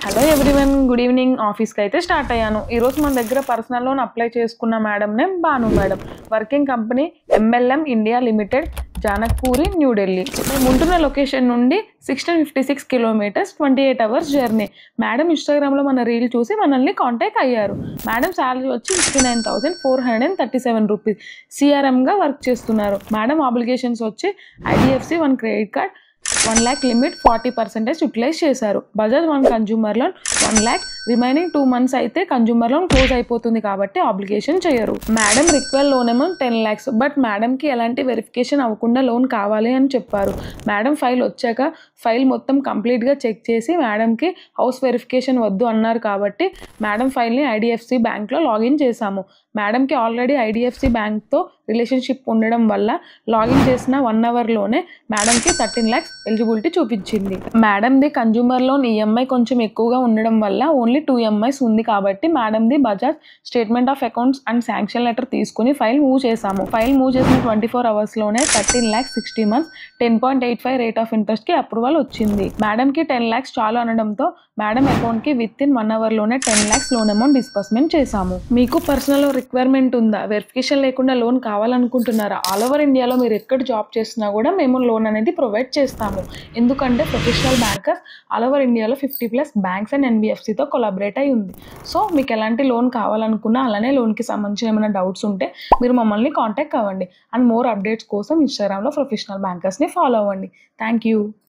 Hello everyone, good evening. ఆఫీస్కి అయితే start అయ్యాను. ఈరోజు మన దగ్గర పర్సనల్ లోన్ అప్లై చేసుకున్న madam name Bhanu madam. Working company MLM India limited, Janakpuri, New Delhi. మేము ఉంటున్న లొకేషన్ నుండి 1656 కిలోమీటర్స్, 28 అవర్స్ జర్నీ. మేడం ఇన్స్టాగ్రామ్లో మన రీల్ చూసి మనల్ని కాంటాక్ట్ అయ్యారు. మేడం శాలరీ వచ్చి 59,437 రూపీస్. CRMగా వర్క్ చేస్తున్నారు. మేడం ఆబ్లిగేషన్స్ వచ్చి IDFC 1 credit card, 1 lakh limit, 40% utilise చేశారు. Bajaj 1 consumer loan 1 lakh, remaining 2 months అయితే కన్జ్యూమర్ లోన్ క్లోజ్ అయిపోతుంది కాబట్టి ఆబ్లిగేషన్ చేయరు. Madam require loan amount 10 lakhs, but మేడంకి ఎలాంటి వెరిఫికేషన్ అవ్వకుండా లోన్ కావాలి అని చెప్పారు. మేడం ఫైల్ వచ్చాక ఫైల్ మొత్తం కంప్లీట్గా చెక్ చేసి మేడంకి హౌస్ వెరిఫికేషన్ వద్దు అన్నారు కాబట్టి మేడం ఫైల్ని IDFC బ్యాంక్లో లాగిన్ చేశాము. మేడంకి ఆల్రెడీ IDFC బ్యాంక్తో రిలేషన్షిప్ ఉండడం వల్ల లాగిన్ చేసిన 1 అవర్లోనే మేడంకి 13 lakhs ఎలిజిబిలిటీ చూపించింది. మేడంది కన్జ్యూమర్ లోన్ EMI కొంచెం ఎక్కువగా ఉండడం వల్ల ఓన్లీ 2 EMIs ఉంది కాబట్టి మేడంది Bajaj statement of accounts and sanction letter తీసుకుని ఫైల్ మూవ్ చేశాము. ఫైల్ మూవ్ చేసిన 24 అవర్స్లోనే 13 lakhs 60 months 10.85 రేట్ ఆఫ్ ఇంట్రెస్ట్కి అప్రూవల్ వచ్చింది. మేడంకి 10 lakhs చాలు అనడంతో మేడం అకౌంట్కి విత్ ఇన్ 1 అవర్లోనే 10 lakhs లోన్ అమౌంట్ డిస్బర్స్మెంట్ చేశాము. మీకు పర్సనల్ రిక్వైర్మెంట్ ఉందా? వెరిఫికేషన్ లేకుండా లోన్ కావాలనుకుంటున్నారా? ఆల్ ఓవర్ ఇండియాలో మీరు ఎక్కడ జాబ్ చేస్తున్నా కూడా మేము లోన్ అనేది ప్రొవైడ్ చేస్తాము. ఎందుకంటే ప్రొఫెషనల్ బ్యాంకర్స్ ఆల్ ఓవర్ ఇండియాలో 50+ బ్యాంక్స్ అండ్ NBFCతో కొలాబరేట్ అయి ఉంది. సో మీకు ఎలాంటి లోన్ కావాలనుకున్నా, అలానే లోన్కి సంబంధించిన ఏమైనా డౌట్స్ ఉంటే మీరు మమ్మల్ని కాంటాక్ట్ అవ్వండి. అండ్ మోర్ అప్డేట్స్ కోసం ఇన్స్టాగ్రామ్లో ప్రొఫెషనల్ బ్యాంకర్స్ని ఫాలో అవ్వండి. Thank you.